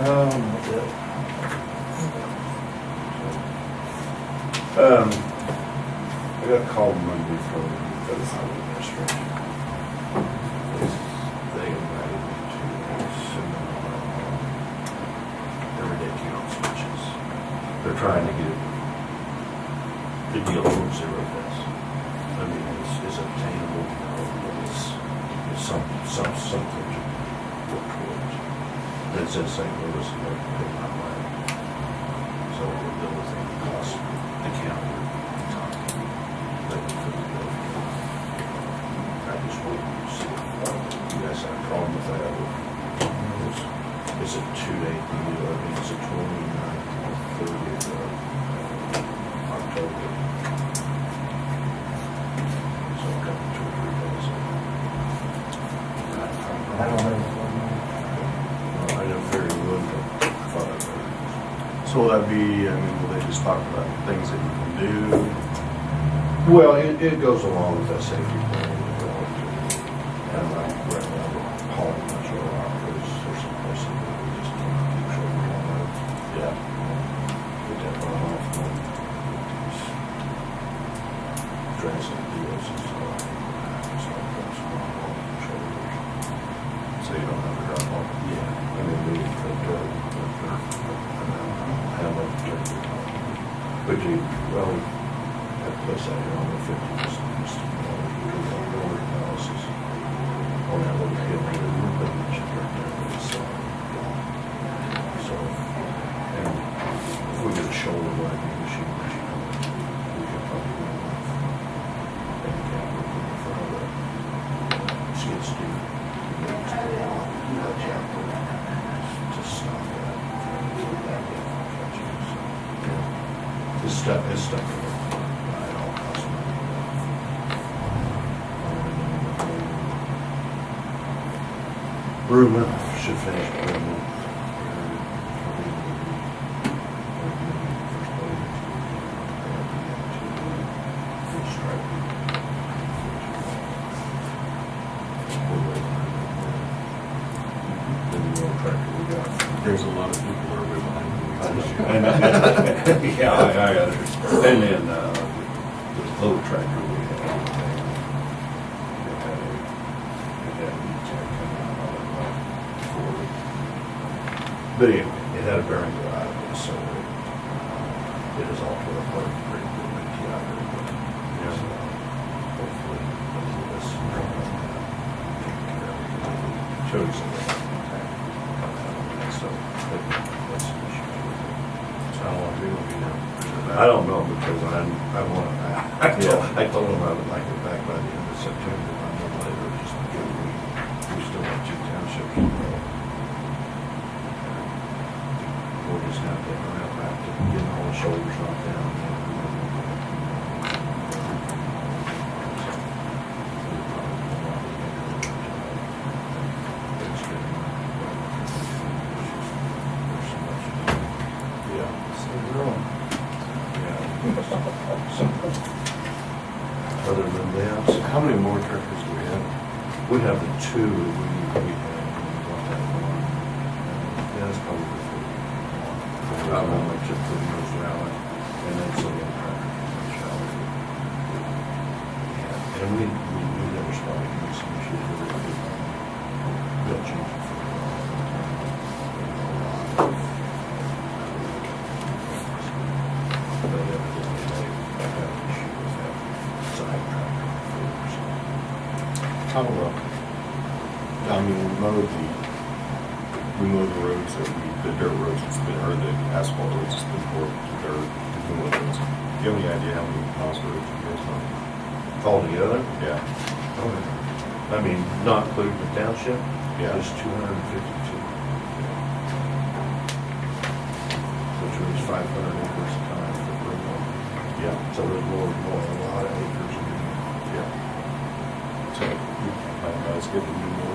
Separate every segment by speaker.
Speaker 1: That's it.
Speaker 2: I got a call Monday from the highway administration. They invited me to a seminar on everyday count switches. They're trying to get the deal from zero deaths. I mean, it's obtainable, but it's something to work towards. And it's in St. Louis, and they're paying my money. So we're dealing with the cost, the county, I just wanted to see if you guys have a problem with that. It's a 2-day deal. I mean, it's a 29th or 30th of October. So a couple, 2 or 3 days.
Speaker 1: I don't know.
Speaker 2: I know very well, but I thought I'd better.
Speaker 3: So will that be, I mean, will they just talk about things that you can do?
Speaker 2: Well, it goes along with that safety plan we're going to. And I'm right now, we're hauling much of our because there's some places that we just can't keep short on that.
Speaker 3: Yeah.
Speaker 2: Get that runoff from these transit deals and stuff. It's like that's going on the shoulders.
Speaker 3: So you don't have to drop off?
Speaker 2: Yeah, I mean, we could do it, but they're, how much they're but you, well, that place out here on the 50 just water analysis on that little hill here, we're putting the shit right there, but it's, so, and if we get a shoulder winding machine, we could probably do enough. And we can't work in front of that skid steer. Watch out there, just stop that. This stuff, it all costs money. Brewman should finish Brewman.
Speaker 3: There's a lot of people that are way behind me.
Speaker 2: Yeah, I understand. And then, the load tractor we had, they had a tech coming out on it, Ford. But anyway, it had a bearing go out of it, so it is all tore apart pretty good, but yeah, very good.
Speaker 3: Yeah.
Speaker 2: So, hopefully, this shows some so that's an issue.
Speaker 3: So how long do you know?
Speaker 2: I don't know because I want to,
Speaker 3: Yeah.
Speaker 2: I told him I would like it back by the end of September, if not later, just because we still have 2 townships to go. We'll just have to run out back to get all the shoulders knocked down.
Speaker 3: Yeah.
Speaker 2: Other than that,
Speaker 3: How many more tractors do we have?
Speaker 2: we have the 2 that we had. We got that one. Yeah, that's probably the 3. I'm on my chip for the nose rally, and then some of the tractor. And we never started doing some issues with it. They'll change it for a while. But evidently they have an issue with that side tractor before, so.
Speaker 3: How, I mean, we mow the roads that the dirt roads that's been, or the asphalt roads that's been poured to dirt, to mow those. Do you have any idea how many miles of roads you guys mow?
Speaker 2: Altogether?
Speaker 3: Yeah.
Speaker 2: I mean, not including the township?
Speaker 3: Yeah.
Speaker 2: Just 252. Which means 500 acres a time for Brooklyn.
Speaker 3: Yeah.
Speaker 2: So there's more, a lot of acres.
Speaker 3: Yeah. So, it's good to do more.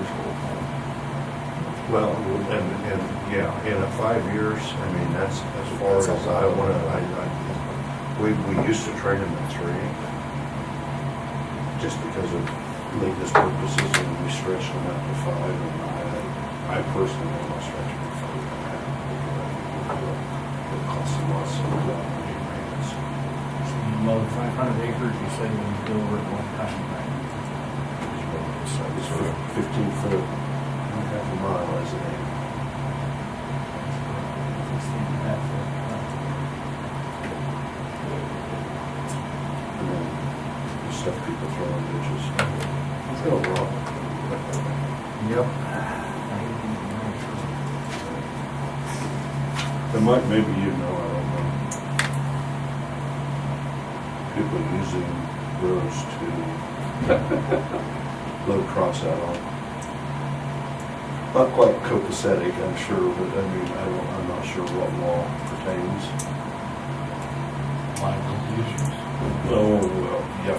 Speaker 2: Well, and yeah, in 5 years, I mean, that's as far as I want to, we used to train them at 3. Just because of maintenance purposes, and we stretched them out to 5, and I personally want to stretch them to 4.5. lots and lots of grants.
Speaker 1: So you mow 500 acres, you say you do over at one time, right?
Speaker 2: So it's 15 foot, half a mile, isn't it?
Speaker 1: 16.5 foot.
Speaker 2: And then the stuff people throw in ditches. It's no wrong.
Speaker 1: Yep.
Speaker 2: But Mike, maybe you know, I don't know. People using roads to load crops out on. Not quite copacetic, I'm sure, but I mean, I'm not sure what law pertains.
Speaker 4: Liability issues.
Speaker 2: Oh, well, yeah,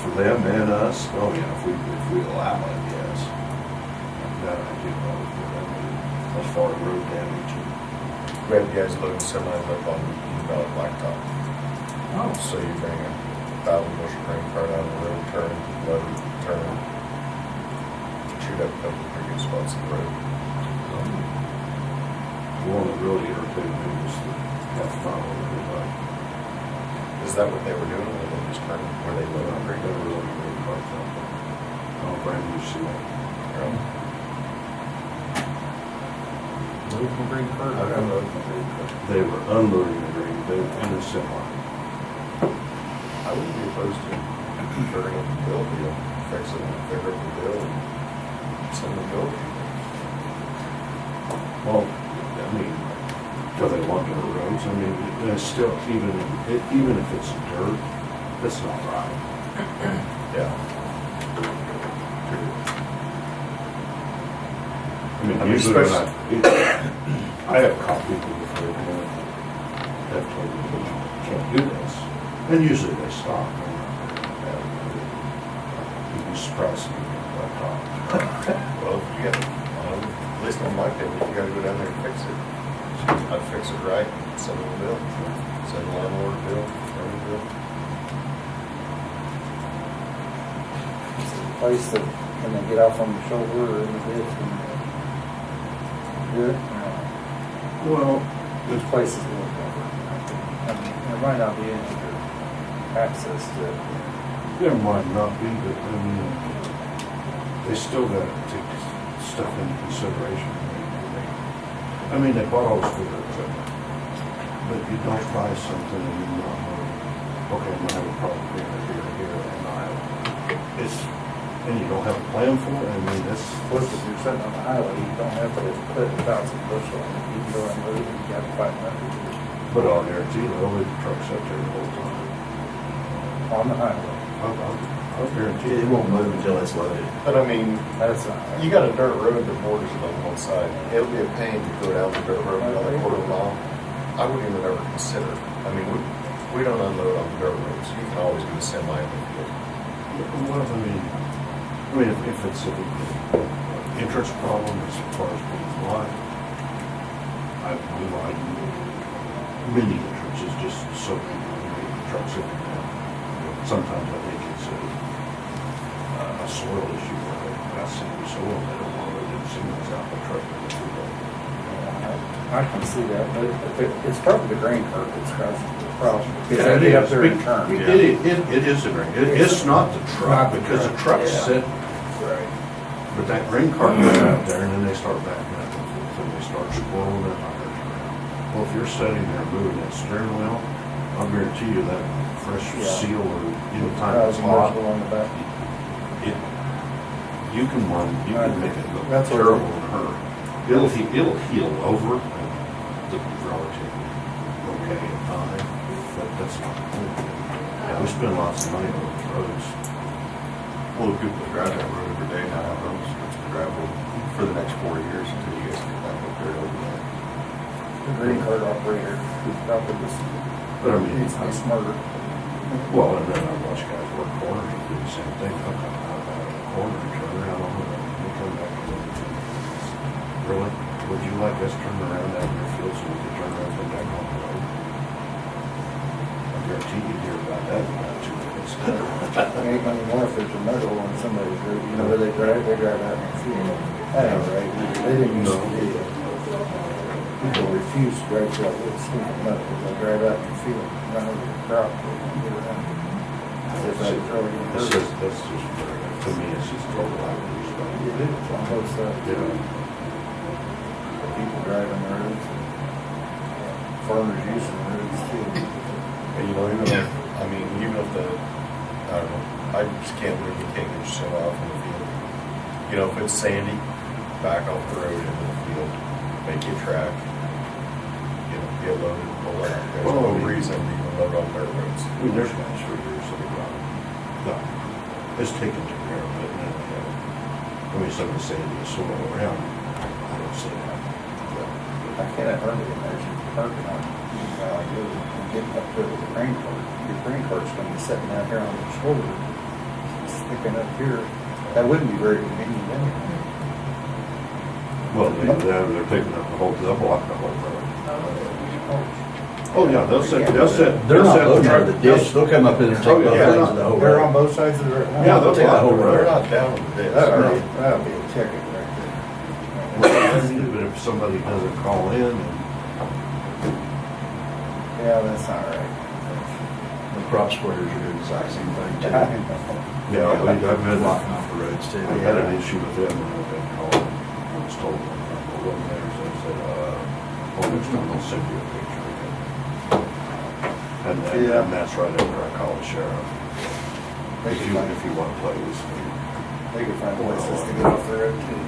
Speaker 2: for them and us, oh yeah, if we allow it, yes. That I do know, but I mean, as far as road damage and.
Speaker 3: We have guys loading semis up on Valley Blacktop.
Speaker 1: Oh,
Speaker 3: So you bring a 1,000 bushel grain cart out of the road, turn, load, turn, shoot up a couple of pretty good spots in the road.
Speaker 2: The one that really irritated me was the half mile over the bike.
Speaker 3: Is that what they were doing, or they just turning, where they load up?
Speaker 2: They were really great cars out there. Oh, brand new CI.
Speaker 1: local green cart.
Speaker 3: I don't know.
Speaker 2: They were unloading the grain, they were in a semi.
Speaker 3: I wouldn't be opposed to converting up the bill, fix it, figure up the bill, and send the bill.
Speaker 2: Well, I mean, do they want dirt roads? I mean, it's still, even if it's dirt, that's not right.
Speaker 3: Yeah.
Speaker 2: I mean,
Speaker 3: I mean,
Speaker 2: usually when I have caught people before, have told me, you can't do this. And usually they stop. You'd be surprised if you got caught.
Speaker 3: Well, you got, at least on my opinion, you gotta go down there and fix it. I'd fix it right, send them a bill, send the landlord a bill, every bill.
Speaker 5: It's a place that, can they get off on the shoulder or in the ditch and do it?
Speaker 2: Well,
Speaker 5: Each place is a little different. I mean, there might not be any other access to it.
Speaker 2: there might not be, but I mean, they still got to take stuff into consideration. I mean, they bought all this for their equipment, but you don't buy something and you not know, okay, I'm gonna have a problem here, and it's, and you don't have a plan for it, I mean, that's.
Speaker 5: Plus, if you're sitting on the highway, you don't have to put 1,000 bushel on it. You can go and move it, you got 500
Speaker 2: But I'll guarantee you, they'll leave the trucks up there the whole time.
Speaker 5: on the highway.
Speaker 2: I'll guarantee
Speaker 4: It
Speaker 2: you.
Speaker 4: won't move until it's loaded.
Speaker 3: But I mean,
Speaker 5: That's not.
Speaker 3: you got a dirt road that borders it on one side. It'll be a pain to go down the dirt road another quarter of a mile. I wouldn't even ever consider. I mean, we don't unload on the dirt roads. You can always get a semi in the field.
Speaker 2: Well, I mean, if it's an entrance problem as far as people's life, we like many entrances just so people can get the trucks in and out. Sometimes I think it's a soil issue where they've got sandy soil and they don't want to let cement out the truck.
Speaker 5: I can see that, but it's probably the grain cart that's causing the problem. Because
Speaker 2: Yeah,
Speaker 5: they get up there and
Speaker 2: It
Speaker 5: turn.
Speaker 2: is a grain. It's not the truck,
Speaker 5: Not the
Speaker 2: because the
Speaker 5: truck,
Speaker 2: truck's
Speaker 5: yeah.
Speaker 2: sitting.
Speaker 5: Right.
Speaker 2: But that grain cart goes out there and then they start backing up and forth and they start swirling their tires around. Well, if you're sitting there moving that steering wheel, I'll guarantee you that fresh
Speaker 5: Yeah.
Speaker 2: seal or, time it's
Speaker 5: 1,000
Speaker 2: hot,
Speaker 5: bushel on the back.
Speaker 2: you can make it look
Speaker 5: That's what-
Speaker 2: terrible in a hurry. It'll heal over the relatively okay in time, but that's not the point. Yeah, we spend lots of money on those roads.
Speaker 3: Well, the people that drive that road every day now have roads to travel for the next 4 years until you guys get back up there over there.
Speaker 5: The grain cart operator who probably was,
Speaker 2: But I mean,
Speaker 5: he's not smarter.
Speaker 2: well, and then I watch guys work corners and do the same thing. They'll come out of the corner and turn around on it and they come back. Really? Would you like us to turn around out in your field so we could turn around and come back on the road? I guarantee you'd hear about that in about 2 minutes.
Speaker 5: Ain't money more if there's a metal on somebody's road, you know where they drive out in the field. That ain't right, they didn't used to do that. People refuse to drive through that little sweet mud, because they drive out in the field, run over the crop, and get around. As if that was really gonna
Speaker 2: That's
Speaker 5: hurt.
Speaker 2: just, to me, it's just total lack of respect.
Speaker 5: It is on both sides.
Speaker 2: You know,
Speaker 5: People driving the roads, and farmers using the roads too.
Speaker 3: And you know, even if, I mean, even if the, I don't know, I just can't believe you can't get yourself out from the field. You know, if it's sandy, back off the road into the field, make your track, you know, get loaded, pull out. There's
Speaker 2: Well,
Speaker 3: no
Speaker 2: I mean-
Speaker 3: reason to even load on dirt roads.
Speaker 2: I mean, there's guys for years that have gone, no, it's taken to care of it, and then they have, I mean, some of the sandy is soil around, I don't see that.
Speaker 5: I cannot hardly imagine parking on, like this, and getting up there with the grain cart. Your grain cart's gonna be sitting out here on the shoulder, sticking up here. That wouldn't be very convenient anyway.
Speaker 2: Well, they're taking up the whole, they'll block the whole road. Oh, yeah, they'll set.
Speaker 4: They're not loading out of the ditch, they'll come up in and take
Speaker 2: Oh, yeah,
Speaker 4: both
Speaker 2: they're
Speaker 4: sides
Speaker 2: not-
Speaker 4: of the whole
Speaker 5: They're on
Speaker 4: road.
Speaker 5: both sides of the road.
Speaker 2: Yeah, they'll take the whole
Speaker 3: They're
Speaker 2: road.
Speaker 3: not down in the ditch.
Speaker 5: That'll be a ticket right there.
Speaker 2: But if somebody doesn't call in, and
Speaker 5: Yeah, that's not right.
Speaker 4: The crop spreaders are doing the exact same thing too.
Speaker 2: yeah, I've had,
Speaker 4: Blocking off the roads too.
Speaker 2: I had an issue with them when I've been called. I was told one time, well, what matters, I said, oh, next time I'll send you a picture again.
Speaker 5: Yeah.
Speaker 2: And that's right after I call the sheriff.
Speaker 5: They
Speaker 2: If
Speaker 5: could find,
Speaker 2: you want to play this thing,
Speaker 5: they could find places to get off the road too.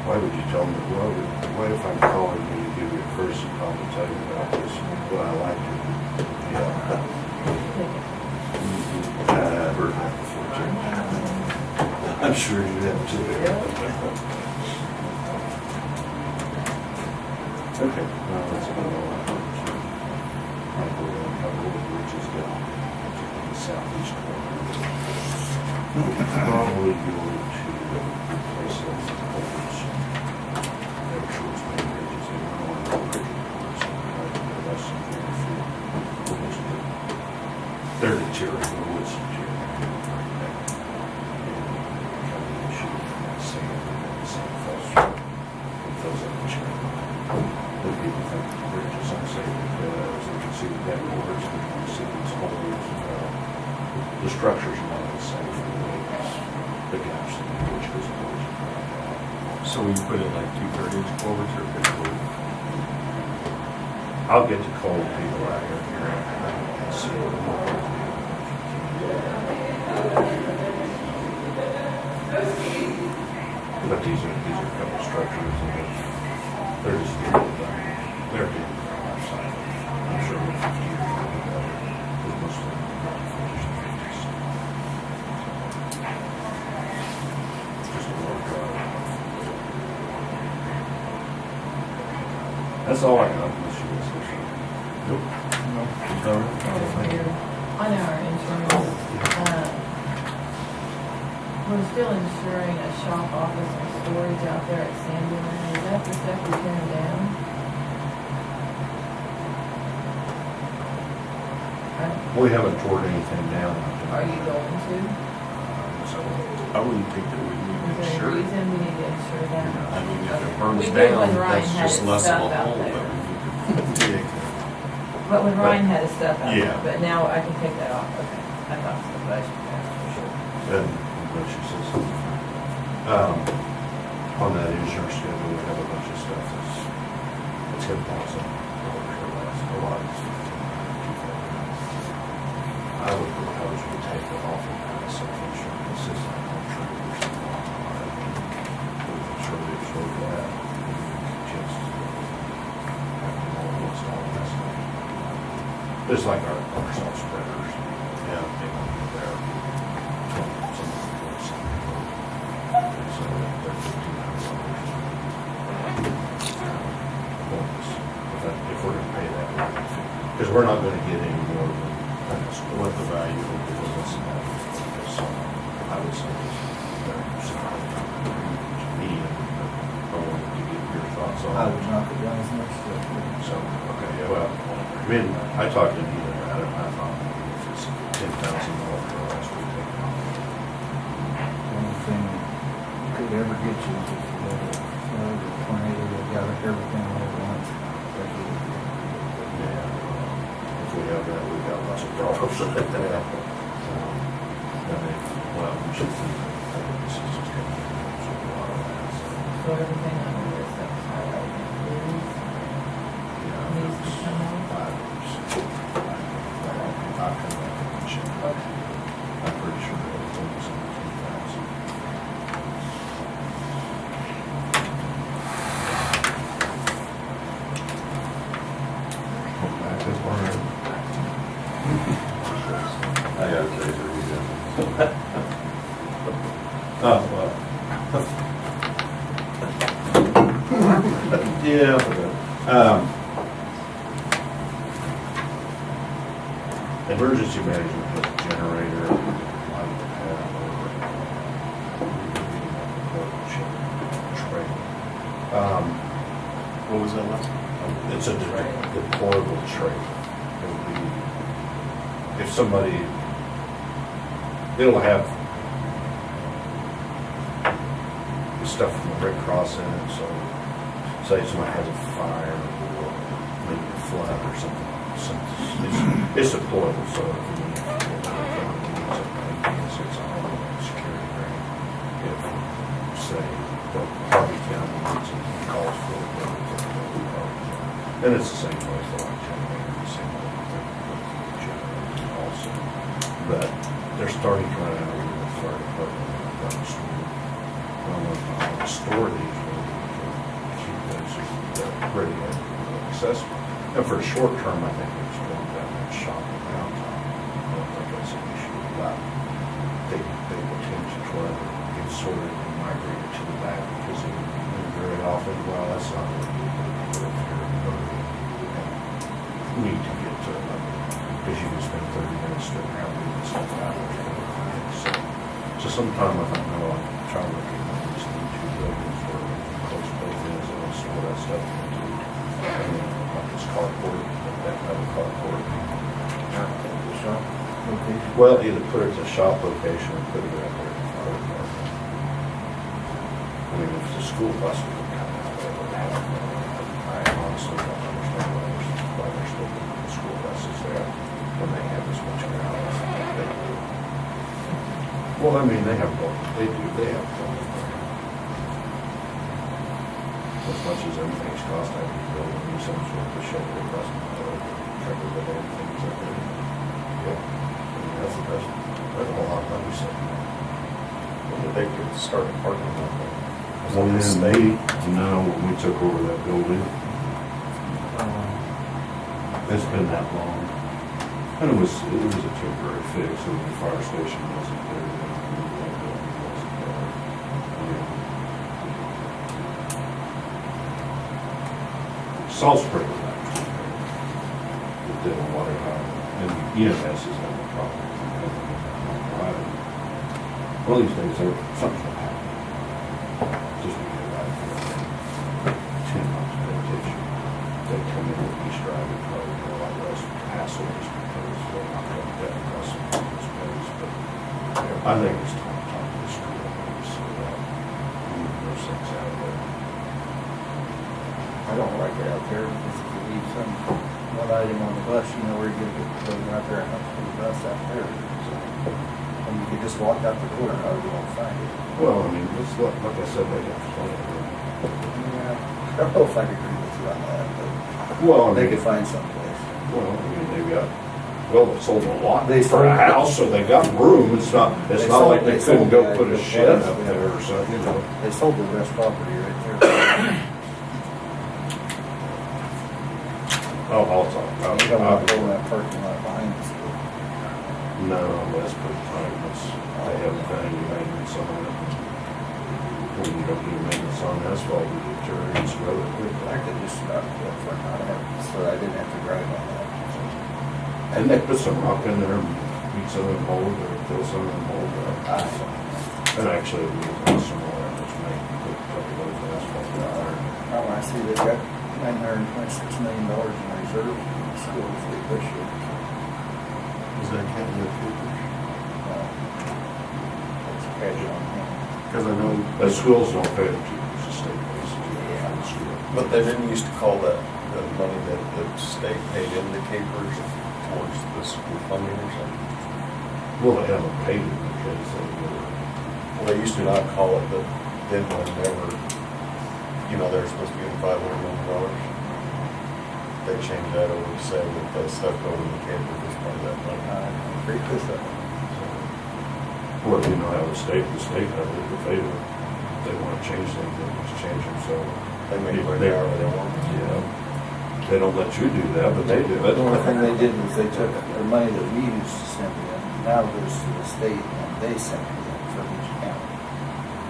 Speaker 2: why would you tell me, well, what if I'm calling you to give you a courtesy call to tell you about this, what I like to do? Yeah. I've heard that before too. I'm sure you have too. Okay, now let's go on. I'll go down, I'll go to Bridges down to the southeast corner. Probably go to replace those culverts. Never sure it's many bridges, they don't want to bridge reports, right, less than 3 feet. Almost good. They're deteriorating, the woods deteriorating right now. And kind of issue with that sand, and that sand falls through. It fills up the channel. The people think the bridge is unsafe because they can see the deck boards, they can see these holes. The structure's not unsafe for the way the gaps in the bridge goes always.
Speaker 1: So we put in like 2/3-inch culverts or 50?
Speaker 2: I'll get the cold people out here and see what but these are a couple structures and they're just they're getting on our side. I'm sure we're 50 years old, because most of them are 40s and 50s. It's just a little drive. That's all I got, unless you guys have something. Nope.
Speaker 6: On our insurance, we're still insuring a shop, office, and storage out there at Sandyland. Is that the stuff we're tearing down?
Speaker 2: We haven't torn anything down.
Speaker 6: Are you going to?
Speaker 2: So,
Speaker 1: I wouldn't think that we need to
Speaker 6: Is there a
Speaker 1: insure it.
Speaker 6: reason we need to insure that?
Speaker 1: I mean, if it
Speaker 6: We
Speaker 1: burns
Speaker 6: did when
Speaker 1: down,
Speaker 6: Ryan
Speaker 1: that's
Speaker 6: had
Speaker 1: just
Speaker 6: his
Speaker 1: less of
Speaker 6: stuff
Speaker 1: a
Speaker 6: out
Speaker 1: hole
Speaker 6: there.
Speaker 1: that we need to dig.
Speaker 6: But when Ryan had his stuff out
Speaker 1: Yeah.
Speaker 6: there, but now I can take that off. Okay, I thought so, but I should ask for sure.
Speaker 2: and what she says, on that insurance schedule, we have a bunch of stuff it's $10,000 or less. A lot is 15, 2,000. I would propose we take it off of that self-insurance. This is like a tree or something. We can surely absorb that. Just have to know what's all that stuff. It's like our salt spreaders. Yeah, they don't do there. So they're $1,500. If we're gonna pay that, because we're not gonna get any more than what the value of the business is. So I would say it's medium, but I wanted to get your thoughts on
Speaker 5: I
Speaker 2: it.
Speaker 5: would knock it down as much as I could.
Speaker 2: So, okay, yeah, well, I mean, I talked to Neil about it, and I thought if it's $10,000 or less, we take it off.
Speaker 5: The only thing could ever get you is if you had a flood or tornado that got everything all at once.
Speaker 2: lots of problems with it.
Speaker 3: Yeah.
Speaker 2: Well, we should think that this is just going to be a lot of that.
Speaker 6: So everything under this that's highlighted is, needs to come out.
Speaker 2: I'll come back and check.
Speaker 6: Okay.
Speaker 2: I'm pretty sure everything was in the 2,000. Back as far as.
Speaker 4: I got a razor, you didn't.
Speaker 2: Oh, well. Yeah. Emergency management with generator, light pad, or
Speaker 3: What was that last?
Speaker 2: it's a deployable tray. It'll be, if somebody, it'll have the stuff from the Red Cross in it, so say somebody has a fire or maybe a flood or something. It's deployable, so if you need to it's on a security ring. If, say, the Harvey County needs it, calls for it, and it's the same way for like generator, the same way with generator also. But they're starting to run out of the fire department on the store. Well, store these, keep those ready and accessible. And for short term, I think it's going down that shop around town. I don't think that's an issue. But they will tend to try to get sorted and migrated to the back because they very often, well, that's not what we do. We need to get to it because you can spend 30 minutes doing how we get stuff out there. So sometime I think I'll try to look at these new two buildings where close place is and I'll store that stuff into. And then like this carport, that metal carport. Well, either put it at a shop location or put it out there in the fire department. I mean, if the school bus would come out, they would have it. I honestly don't understand why they're still putting the school buses there when they have this much ground. They do. Well, I mean, they have both. They do. They have both. As much as everything's cost, I would build a new some sort of shelter across the road, cover the whole things up there. Yeah. I mean, that's the best. That's a whole lot of money sitting there.
Speaker 3: When did they get started parking lot there? Was that
Speaker 2: When
Speaker 3: the state?
Speaker 2: when we took over that building, it's been that long. And it was a temporary fix, so the fire station wasn't there. That building wasn't there. Salt spray was actually there. It didn't water out. And EMS is having a problem. One of these days, something's gonna happen. Just be good out there. 10 months meditation. They come in with East Drive and probably do a lot less hassle just because they're not going to get across this place. But I think it's time to talk to the school and see that move those things out of there.
Speaker 5: I don't like it out there because if you leave one item on the bus, you know where you're gonna get thrown out there and up to the bus out there. So, and you could just walk out the door and you won't find it.
Speaker 2: Well, I mean, it's like I said, they have plenty of room.
Speaker 5: Yeah, I don't know if I agree with you on that, but
Speaker 2: Well, I
Speaker 5: they
Speaker 2: mean,
Speaker 5: could find someplace.
Speaker 2: well, I mean, they got, well, they sold a lot
Speaker 5: They
Speaker 2: for a
Speaker 5: sold-
Speaker 2: house, so they got room. It's not like they couldn't go put a
Speaker 5: the
Speaker 2: shed
Speaker 5: place,
Speaker 2: up
Speaker 5: yeah.
Speaker 2: there or something, you know.
Speaker 5: They sold the best property right there.
Speaker 2: Oh, I'll talk.
Speaker 5: You don't want to go in that parking lot behind the school.
Speaker 2: No, that's pretty tight. They haven't done any maintenance on it. When you don't do maintenance on asphalt, you deteriorate road quick.
Speaker 5: I could just about go for it, not have, so I didn't have to drive on that.
Speaker 2: And they put some rock in there and beat some of the mold or fill some of the mold up. And actually, we got some more of this make, put a couple of those asphalt out there.
Speaker 5: Oh, I see they've got $926 million in reserve in the school fleet this year.
Speaker 3: Is that counting the papers?
Speaker 5: It's cash on hand.
Speaker 3: Because I know,
Speaker 2: The schools don't pay the teachers, the state pays the school.
Speaker 3: but they didn't used to call that the money that the state paid into capers to towards the school funding or something?
Speaker 2: Well, they haven't paid it because they were,
Speaker 3: Well, they used to not call it, but then whenever, they were supposed to get $500 million, they changed that over to say that that stuff going to the camper was part of that money.
Speaker 5: Agree with that.
Speaker 2: well, how the state has it, if they want to change things, they just change them, so.
Speaker 3: They make it however they want.
Speaker 2: Yeah, they don't let you do that, but they do
Speaker 5: The only
Speaker 2: it.
Speaker 5: thing they did was they took the money that we used to send in, now goes to the state and they send it in from each county.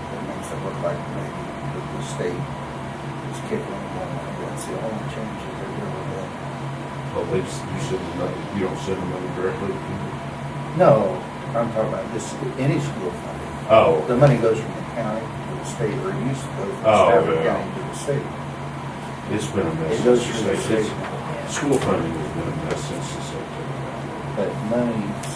Speaker 5: That makes it look like maybe that the state is kicking them more money. That's the only change that they're doing with it.
Speaker 2: Well, you don't send them money directly to people.
Speaker 5: No, I'm talking about just any school funding.
Speaker 2: Oh,
Speaker 5: The money goes from the county to the state, or it used to go from
Speaker 2: Oh,
Speaker 5: Stafford
Speaker 2: yeah.
Speaker 5: County to the state.
Speaker 2: it's been a mess.
Speaker 5: It goes
Speaker 2: since
Speaker 5: through the
Speaker 2: the
Speaker 5: state.
Speaker 2: School funding has been a mess since the September.
Speaker 5: But monies,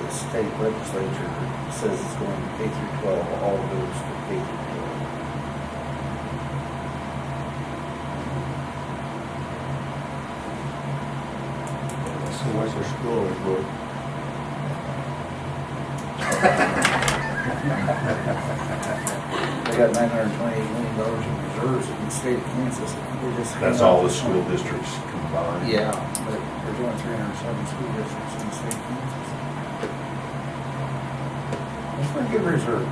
Speaker 5: the state legislature says it's going to K through 12, all goes to K through 12.
Speaker 3: So where's their school always going?
Speaker 5: They got $928 million in reserves in the state of Kansas. They just
Speaker 2: That's all the school districts combined.
Speaker 5: Yeah, but there's only 307 school districts in the state of Kansas. That's pretty good reserve.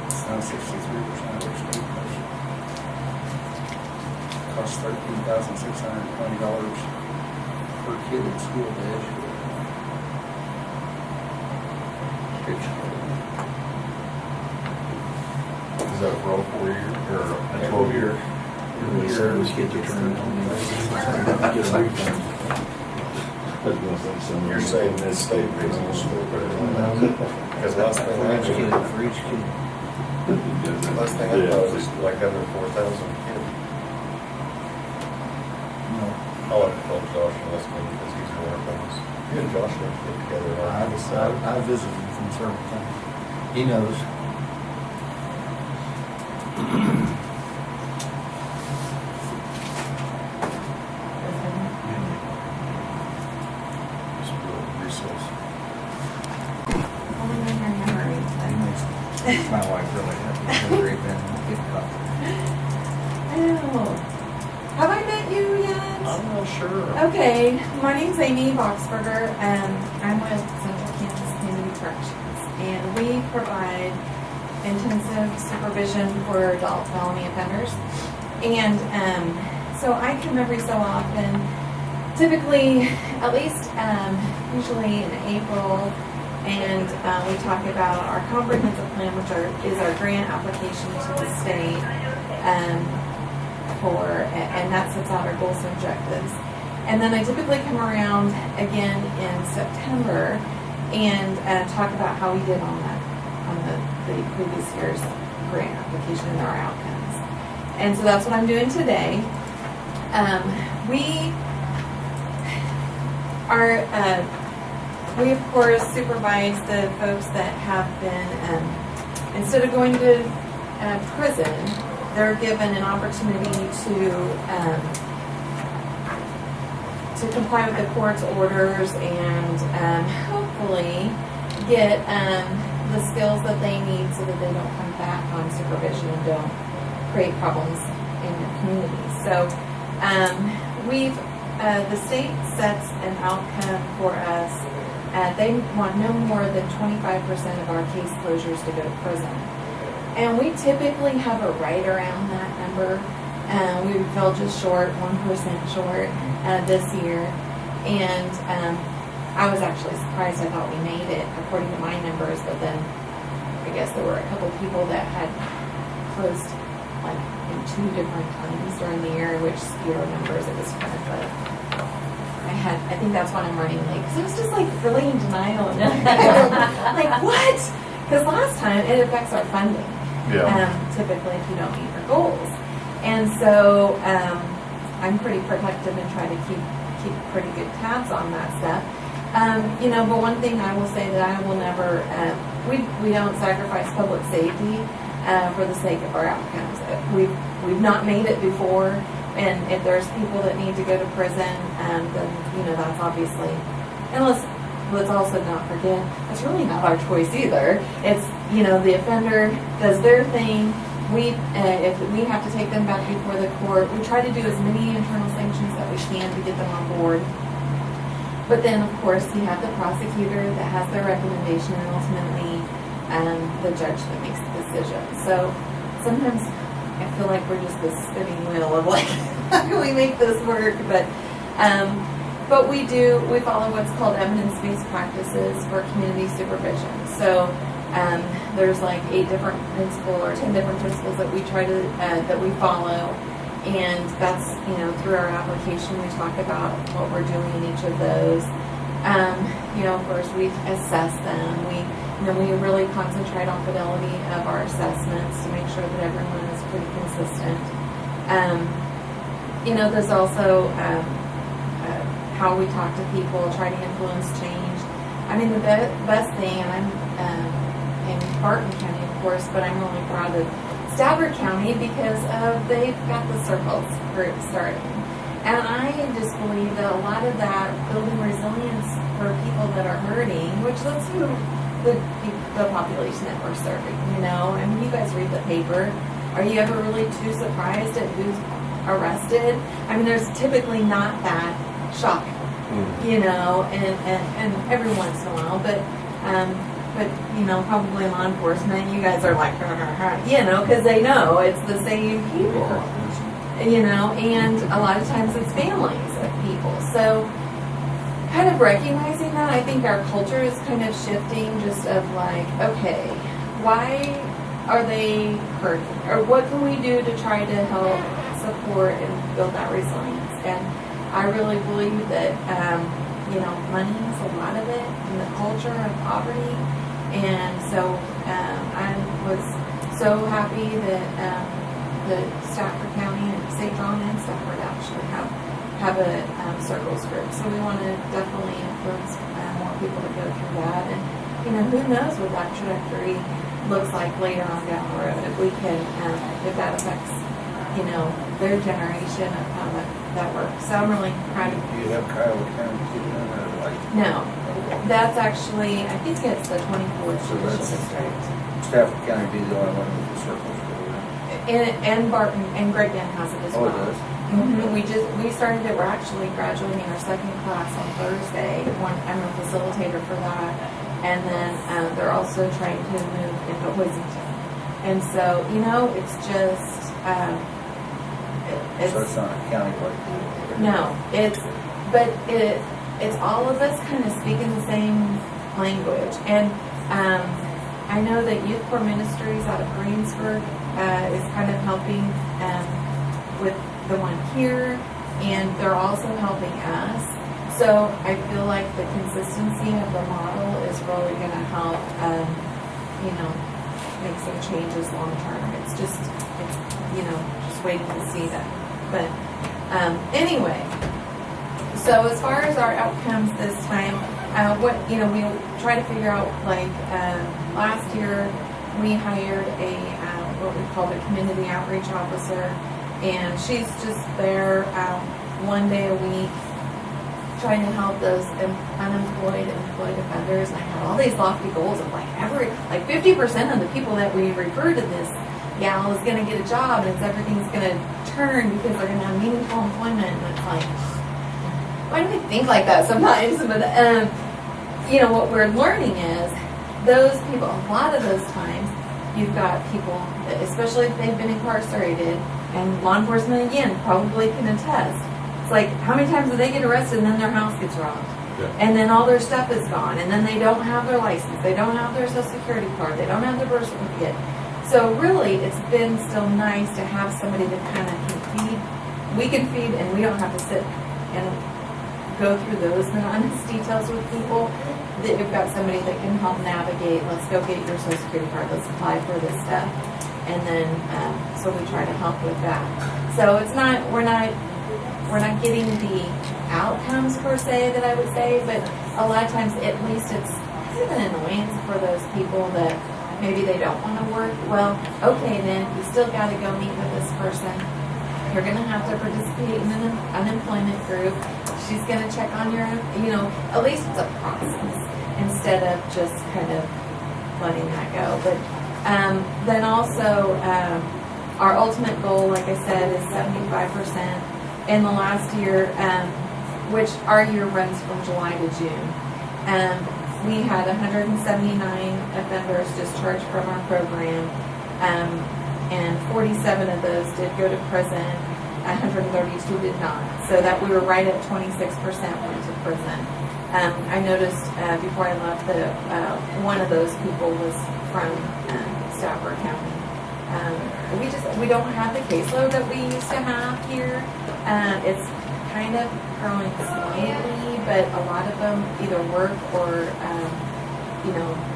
Speaker 5: It's now 63% of our state budget. Costs $13,620 per kid in school to educate.
Speaker 3: Is that for all 4 years or 12 years?
Speaker 4: Everybody said those kids are turning on. Get a refund. I was gonna say something.
Speaker 3: You're saying that state pays the school credit? Because last thing I
Speaker 5: For each kid,
Speaker 3: knew,
Speaker 5: for each kid.
Speaker 3: last thing I thought was like under 4,000 kids.
Speaker 5: No.
Speaker 3: I'll have to call Josh and ask him because he's more of those. You and Josh have to get together.
Speaker 5: I visited him from several times. He knows.
Speaker 3: Just a little resource.
Speaker 5: He makes my wife really happy. He's a great man. Good cop.
Speaker 7: Oh. Have I met you yet?
Speaker 3: I'm not sure.
Speaker 7: Okay, my name's Amy Boxberger, and I'm with Central Kansas Community Corrections, and we provide intensive supervision for adult felony offenders. And so I come every so often, typically at least usually in April, and we talk about our comprehensive plan, which is our grant application to the state. And that sets out our goals and objectives. And then I typically come around again in September and talk about how we did on the previous year's grant application and our outcomes. And so that's what I'm doing today. We of course supervise the folks that have been, instead of going to prison, they're given an opportunity to comply with the court's orders and hopefully get the skills that they need so that they don't come back on supervision and don't create problems in their communities. So the state sets an outcome for us. They want no more than 25% of our case closures to go to prison. And we typically have a right around that number. We fell just short, 1% short this year. And I was actually surprised. I thought we made it according to my numbers, but then I guess there were a couple people that had closed like in 2 different times during the year, which skewed our numbers. It was kind of I think that's why I'm running late, because it was just like really in denial. Like, what? Because last time it affects our funding. Typically if you don't meet your goals. And so I'm pretty protective and try to keep pretty good tabs on that stuff. But one thing I will say that I will never, we don't sacrifice public safety for the sake of our outcomes. We've not made it before, and if there's people that need to go to prison, then, you know, that's obviously, and let's also not forget, it's really not our choice either. It's, you know, the offender does their thing. If we have to take them back before the court, we try to do as many internal sanctions that we can to get them on board. But then, of course, you have the prosecutor that has their recommendation, and ultimately the judge that makes the decision. So sometimes I feel like we're just this spinning wheel of like, how can we make this work? But we follow what's called evidence-based practices for community supervision. So there's like 8 different principles or 10 different principles that we try to that we follow, and that's, you know, through our application we talk about what we're doing in each of those. You know, first we assess them. We really concentrate on fidelity of our assessments to make sure that everyone is pretty consistent. You know, there's also how we talk to people, try to influence change. I mean, the best thing, and I'm in Barton County, of course, but I'm really proud of Stafford County because they've got the circles group starting. And I just believe that a lot of that building resilience for people that are hurting, which that's the population that we're serving, you know. I mean, you guys read the paper. Are you ever really too surprised at who's arrested? I mean, there's typically not that shock, you know, and every once in a while, but you know, probably law enforcement, you guys are like, you know, because they know it's the same people, you know, and a lot of times it's families of people. So kind of recognizing that, I think our culture is kind of shifting, just of like, okay, why are they hurting? Or what can we do to try to help support and build that resilience? And I really believe that, you know, money is a lot of it in the culture of poverty. And so I was so happy that the Stafford County and St. John and Stafford actually have a circles group. So we want to definitely influence more people to go through that. And, you know, who knows what that trajectory looks like later on down the road, if we can, if that affects, you know, their generation of how that works. So I'm really proud of
Speaker 5: Do you have Kyle County sitting in there like?
Speaker 7: No, that's actually, I think it's the 24th
Speaker 5: So that's-
Speaker 7: district.
Speaker 5: Stafford County be the only one with the circles going
Speaker 7: And Barton and Great Bend has it as
Speaker 5: Oh,
Speaker 7: well.
Speaker 5: it does?
Speaker 7: We started it. We're actually graduating our second class on Thursday. I'm a facilitator for that, and then they're also trying to move into Hoisington. And so, you know, it's just
Speaker 5: So it's not a county like
Speaker 7: no, it's all of us kind of speaking the same language. And I know that Youth Corps Ministries out of Greensburg is kind of helping with the one here, and they're also helping us. So I feel like the consistency of the model is really going to help, you know, make some changes long term. It's you know, just waiting to see that. But anyway, so as far as our outcomes this time, what, you know, we try to figure out, like last year we hired a what we called a community outreach officer, and she's just there 1 day a week trying to help those unemployed and employed offenders. And I had all these lofty goals of like 50% of the people that we refer to this gal is going to get a job, and everything's going to turn because they're going to have meaningful employment. And it's like, why do we think like that sometimes? But you know, what we're learning is those people, a lot of those times, you've got people, especially if they've been incarcerated, and law enforcement again probably can attest. It's like, how many times do they get arrested and then their house gets robbed?
Speaker 2: Yeah.
Speaker 7: And then all their stuff is gone, and then they don't have their license, they don't have their social security card, they don't have their birth certificate. So really, it's been still nice to have somebody that kind of can feed. We can feed, and we don't have to sit and go through those monotonous details with people. That you've got somebody that can help navigate. Let's go get your social security card. Let's apply for this stuff, and then so we try to help with that. So it's not we're not getting the outcomes per se that I would say, but a lot of times at least it's kind of an annoyance for those people that maybe they don't want to work. Well, okay, then you still got to go meet with this person. You're going to have to participate in an unemployment group. She's going to check on your, at least it's a process instead of just kind of letting that go. But then also, our ultimate goal, like I said, is 75%. In the last year, which our year runs from July to June, we had 179 offenders discharged from our program, and 47 of those did go to prison. 132 did not. So that we were right at 26% went to prison. I noticed before I left that one of those people was from Stafford County. We don't have the caseload that we used to have here. It's kind of growing slightly, but a lot of them either work or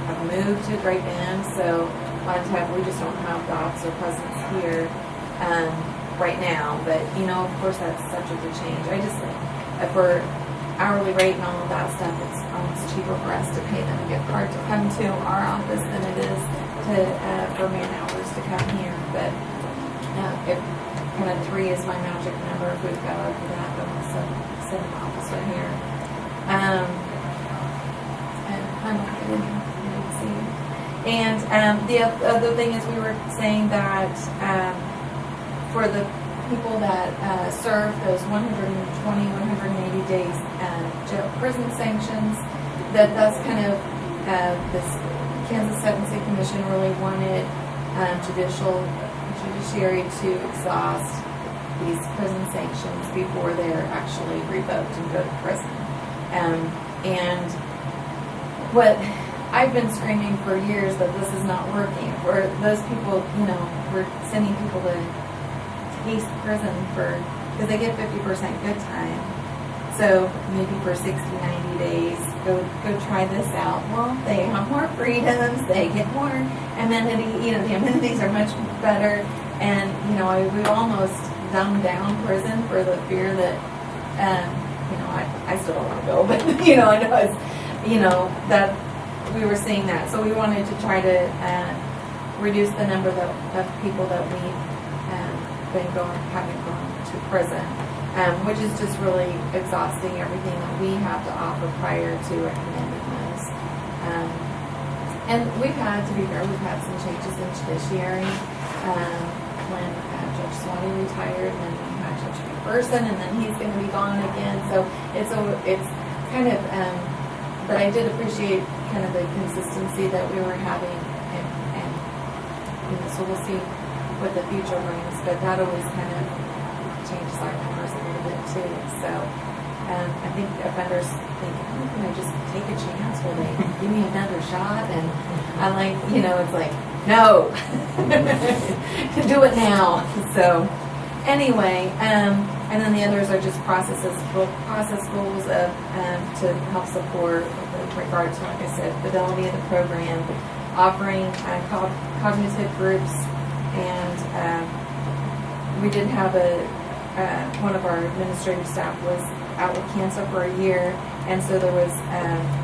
Speaker 7: have moved to Great Bend. So a lot of times we just don't have docs or presence here right now. But of course that's subject to change. I just think for hourly rate and all of that stuff, it's almost cheaper for us to pay them a gift card to come to our office than it is for man hours to come here. But if kind of 3 is my magic number, if we've got over that, then we'll send an officer here. And I'm not going to see. And the other thing is we were saying that for the people that serve those 120, 180 days prison sanctions, that's kind of this Kansas Sentencing Commission really wanted judiciary to exhaust these prison sanctions before they're actually revoked and go to prison. And what I've been screaming for years that this is not working. For those people, we're sending people to taste prison because they get 50% good time. So maybe for 60, 90 days, go try this out. Well, they have more freedoms, they get more amenity, the amenities are much better. And, we've almost dumbed down prison for the fear that, I still don't want to go, but, I know it's, that we were seeing that. So we wanted to try to reduce the number of people that we've having gone to prison. Which is just really exhausting everything that we have to offer prior to recommending those. And we've had, to be fair, we've had some changes in judiciary. When Judge Swati retired, and then we had Judge McPherson, and then he's going to be gone again. So it's kind of, but I did appreciate kind of the consistency that we were having, and so we'll see what the future brings. But that always kind of changes our numbers a little bit too. So I think offenders think, oh, can I just take a chance? Will they give me another shot? And I'm like, it's like, no, do it now. So anyway, and then the others are just process goals of to help support with regard to, like I said, fidelity of the program, offering cognitive groups, and we did have one of our administrative staff was out with cancer for a year, and so there was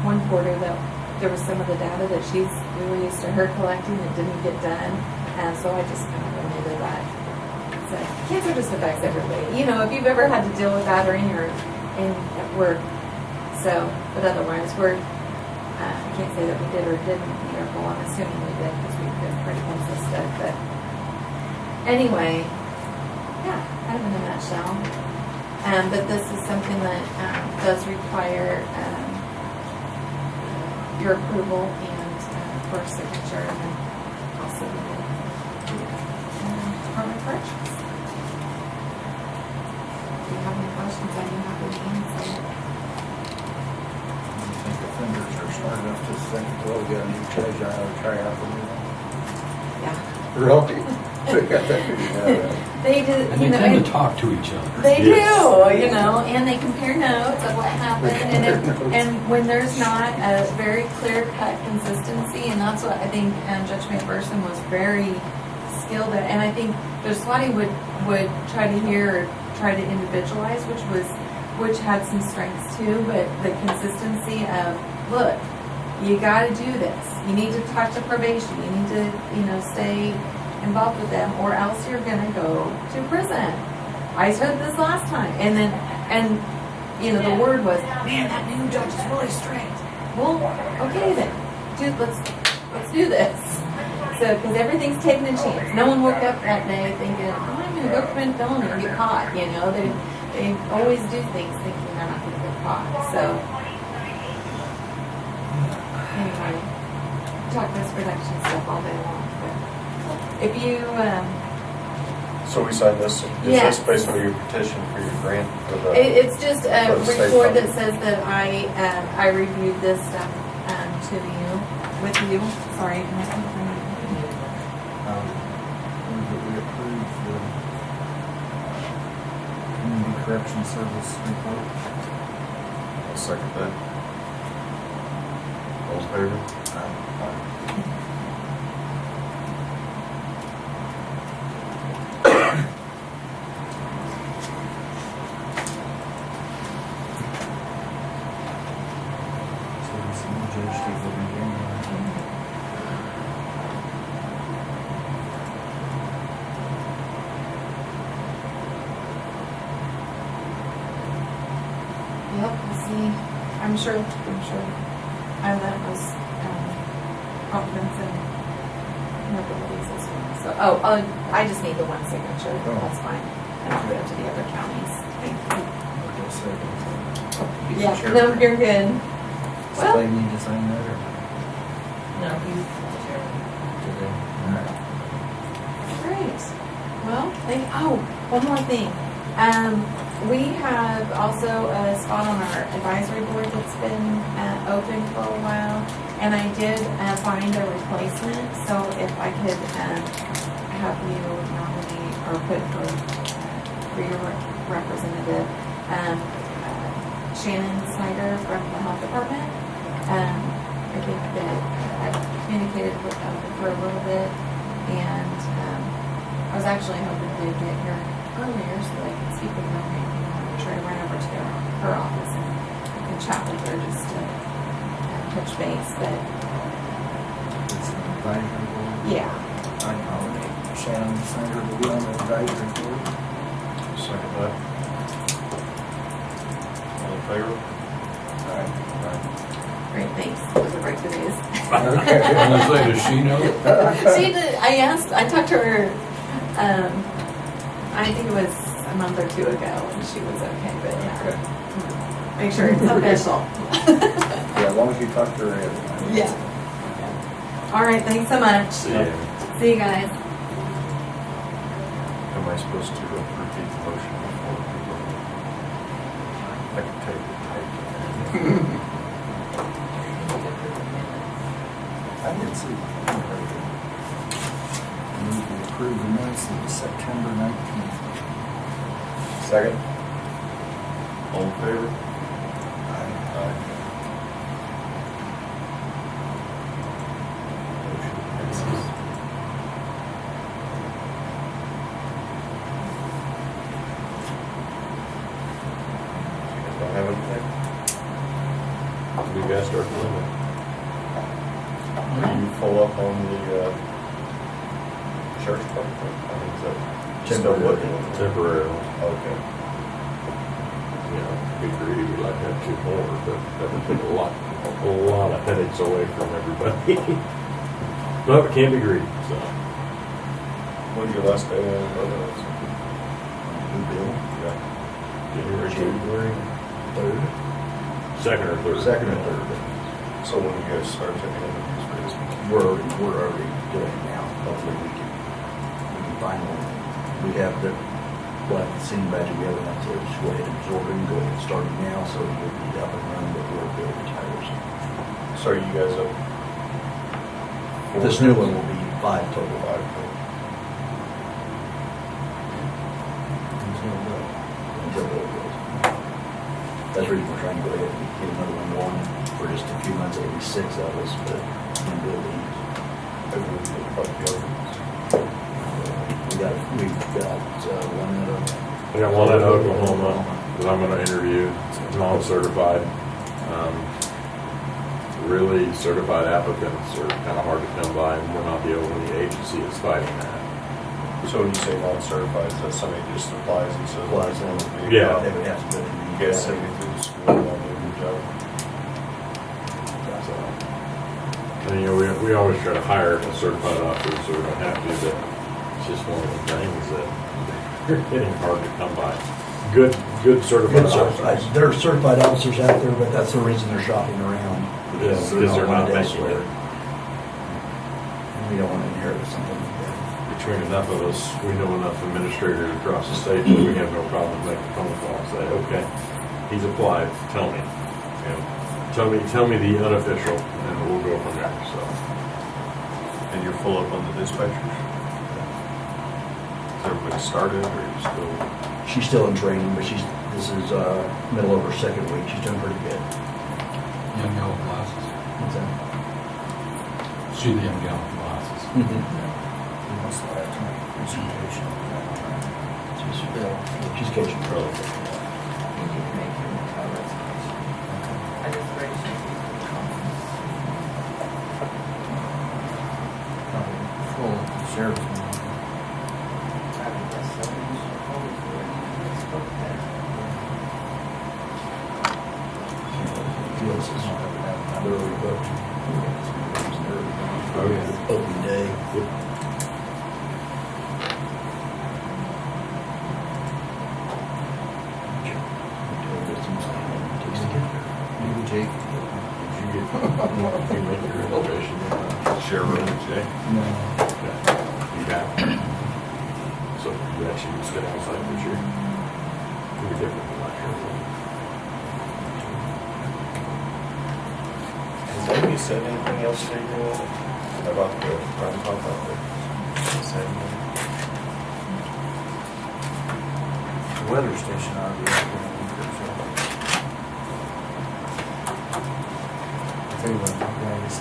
Speaker 7: one quarter that there was some of the data that we were used to her collecting that didn't get done, and so I just kind of went into that. So cancer just affects everybody. If you've ever had to deal with that or in at work. So, but otherwise, I can't say that we did or didn't meet our goal. I'm assuming we did because we've been pretty consistent. But anyway, yeah, kind of in a nutshell. But this is something that does require your approval and for signature, and then also the Department of Corrections. If you have any questions, I am happy to answer.
Speaker 5: I think offenders are smart enough to think, well, we got a new judge, I ought to try out the new one.
Speaker 7: Yeah.
Speaker 5: Really? Yeah.
Speaker 7: They do,
Speaker 4: And they tend to talk to each other.
Speaker 7: They do, and they compare notes of what happened, and when there's not a very clear-cut consistency, and that's what I think Judge McPherson was very skilled at, and I think Judge Swati would try to individualize, which had some strengths too, but the consistency of, look, you gotta do this. You need to talk to probation, you need to, stay involved with them, or else you're gonna go to prison. I said this last time, and the word was, man, that new judge is really strict. Well, okay then, dude, let's do this. So, because everything's taking a chance. No one woke up that day thinking, oh, I'm gonna go commit a felony and get caught, They always do things thinking they're not gonna get caught, so. Anyway, talk risk reduction stuff all day long, but if you,
Speaker 3: So we signed this, is
Speaker 7: Yes.
Speaker 3: this basically your petition for your grant for the?
Speaker 7: it's just a
Speaker 3: For the state
Speaker 7: report that
Speaker 3: funding.
Speaker 7: says that I reviewed this stuff, with you, sorry.
Speaker 1: Move that we approve the Community Correction Service report.
Speaker 3: I'll second that. All in favor?
Speaker 1: So this new judge takes over in January.
Speaker 7: Yep, we'll see. I'm sure. That was, confidence in abilities as well. So, I just need the one signature. That's fine. And I'll go to the other counties. Thank you.
Speaker 1: Okay, second.
Speaker 7: Yeah, no, you're good.
Speaker 1: So
Speaker 7: Well-
Speaker 1: they need to sign that or
Speaker 6: No, he's
Speaker 1: today? Alright.
Speaker 7: Great. Well, one more thing. We have also a spot on our advisory board that's been open for a while, and I did find a replacement. So if I could have you nominate or put for your representative, Shannon Snyder from the health department. I think that I've communicated with them for a little bit, and I was actually hoping to get here earlier so that I could speak with her. Maybe try to run over to her office and chat with her just to touch base. But
Speaker 1: It's an advisory board.
Speaker 7: yeah,
Speaker 1: I nominate Shannon Snyder to be on the advisory board.
Speaker 3: Second that. All in favor?
Speaker 7: great. Thanks. Those are break the news.
Speaker 2: Does she know?
Speaker 7: She did. I talked to her. I think it was a month or two ago, and she was okay. But yeah, make sure it's official.
Speaker 5: Yeah, as long as you talk to her. everything.
Speaker 7: Yeah. All right. Thanks so much.
Speaker 2: Yeah.
Speaker 7: See you guys.
Speaker 3: Am I supposed to repeat the motion before we go? I can take it.
Speaker 1: I didn't see. Move to approve the minutes of September 19th.
Speaker 3: Second. All in favor? Aye. Motion passes. You guys don't have anything?
Speaker 2: You guys start the limit.
Speaker 3: Are you full up on the sheriff's department? I mean, is that still looking?
Speaker 2: Temporarily.
Speaker 3: Okay.
Speaker 2: You know, be greedy, we'd like to have two more, but that would take a lot of headaches away from everybody. But we can't be greedy, so.
Speaker 3: When's your last day on the
Speaker 2: New bill,
Speaker 3: Yeah.
Speaker 2: January 3rd? Second or third?
Speaker 4: Second or third.
Speaker 3: So when you guys start taking interviews for this week?
Speaker 4: We're already doing it now. Hopefully we can find one. We have the, we'll have the senior badge we have enough to just go ahead and absorb it and go ahead and start it now, so we'll be up and running before Bill retires.
Speaker 3: So are you guys up?
Speaker 4: This new one will be 5 total.
Speaker 3: Five.
Speaker 4: Until Bill goes. That's the reason we're trying to go ahead and get another one going for just a few months. It'll be 6 of us, but when Bill leaves.
Speaker 3: Maybe we can talk to the others.
Speaker 4: We've got one out of.
Speaker 2: I got one in Oklahoma that I'm gonna interview, non-certified.
Speaker 8: really certified applicants are kind of hard to come by, and we're not the only agency that's fighting that.
Speaker 3: So when you say non-certified, is that somebody just applies and says?
Speaker 4: Applies and-
Speaker 8: Yeah.
Speaker 4: They would have to go to
Speaker 3: You
Speaker 4: the.
Speaker 3: guys send me through the school, I'll do a good job.
Speaker 8: So, and, we always try to hire a certified officer, so we don't have to, but it's just one of the things that they're getting hard to come by. Good certified
Speaker 4: Good certified,
Speaker 8: officers.
Speaker 4: there are certified officers out there, but that's the reason they're shopping around.
Speaker 8: Because
Speaker 4: They're
Speaker 8: they're not
Speaker 4: wanted
Speaker 8: making
Speaker 4: elsewhere.
Speaker 8: it.
Speaker 4: And we don't want to inherit something like that.
Speaker 8: Between enough of us, we know enough administrators across the state that we have no problem making a phone call and say, okay, he's applied, tell me. You know, tell me the unofficial, and we'll go from there, so.
Speaker 3: And you're full up on the dispatchers? Is everybody started, or you still?
Speaker 4: She's still in training, but this is middle of her second week. She's doing pretty good.
Speaker 9: Young gal with glasses.
Speaker 4: What's that?
Speaker 9: She the young gal with glasses.
Speaker 5: Most of that time, presentation.
Speaker 4: She's catching pro.
Speaker 6: You can make your reservation. I just registered you for the conference.
Speaker 5: Probably full of the sheriff's man.
Speaker 4: This is early booked.
Speaker 8: Oh, yeah.
Speaker 4: Open day.
Speaker 5: Maybe Jake.
Speaker 8: Did you make your reservation? Share room, Jay?
Speaker 5: No.
Speaker 8: You have. So you actually would sit outside this year? Pretty different than last year.
Speaker 3: Has anybody said anything else to you about the run pump out there?
Speaker 5: The weather station ought to be up in a week or so. I'll tell you what, guys.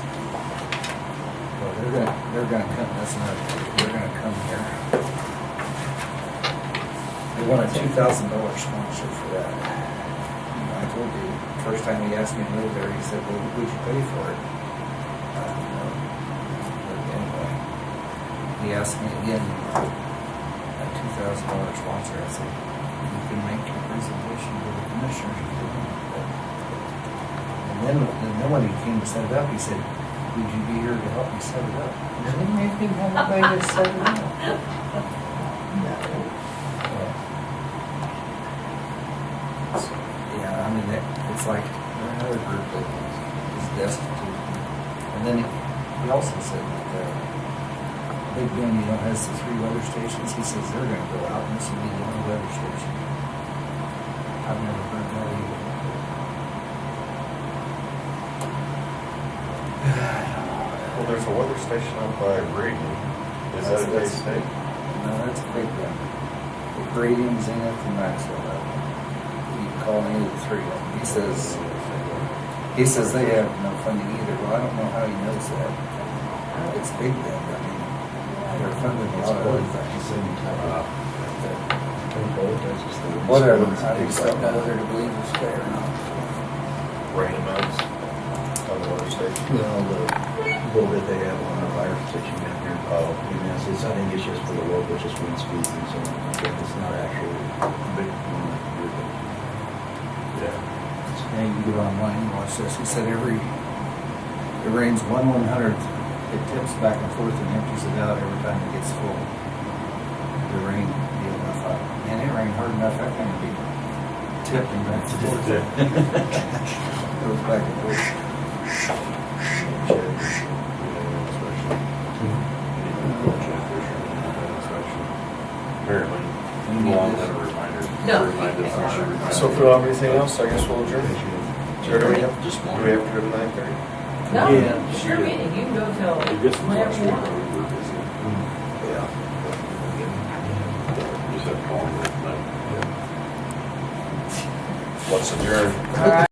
Speaker 5: Well, they're gonna come, that's another, they're gonna come here. They want a $2,000 sponsor for that. And I told you, first time he asked me to move there, he said, well, would you pay for it? I don't know. But anyway, he asked me again, a $2,000 sponsor. I said, you can make your presentation to the commissioners if you want. And then when he came to set it up, he said, would you be here to help me set it up? I said, maybe people want me to set it up. Yeah, I mean, it's like another group that is destitute. And then he also said that Big Bend, has the 3 weather stations. He says they're gonna go out and this will be the only weather station. I've never heard that either.
Speaker 3: Well, there's a weather station up by Braden. Is that a Bay State?
Speaker 5: No, that's a Big Bend. Radium, Zenith, and Maxwell. You can call any of the 3 of them. He says they have no funding either. Well, I don't know how he knows that. It's Big Bend. I mean, they're funding a lot of other things. Whatever. I just don't know whether to believe it's fair or not.
Speaker 3: Rain amounts on the weather station?
Speaker 4: Well, the little bit they have on the fire station down here.
Speaker 3: Oh.
Speaker 4: I think it's just for the local, just wind speeds and so on. It's not actually a big one.
Speaker 8: Yeah.
Speaker 5: Yeah, you can get online and watch this. He said it rains 1/100th. It tips back and forth and empties it out every time it gets full. The rain deal, I thought, man, it rained hard enough, that thing would be tipping back and forth. Goes back and forth.
Speaker 8: Apparently,
Speaker 5: need
Speaker 8: long
Speaker 5: this.
Speaker 8: letter reminder.
Speaker 6: No.
Speaker 8: Remind us on every reminder.
Speaker 3: So if we don't have anything else, I guess we'll adjourn. Or do we have to go to 9:30?
Speaker 6: No,
Speaker 4: Yeah.
Speaker 6: it's your meeting, you can go till
Speaker 8: You get some
Speaker 6: whenever
Speaker 8: last
Speaker 6: you
Speaker 8: week,
Speaker 6: want.
Speaker 8: we were busy.
Speaker 4: Yeah.
Speaker 8: Just have to call them at night.
Speaker 3: Let's adjourn.
Speaker 6: All right.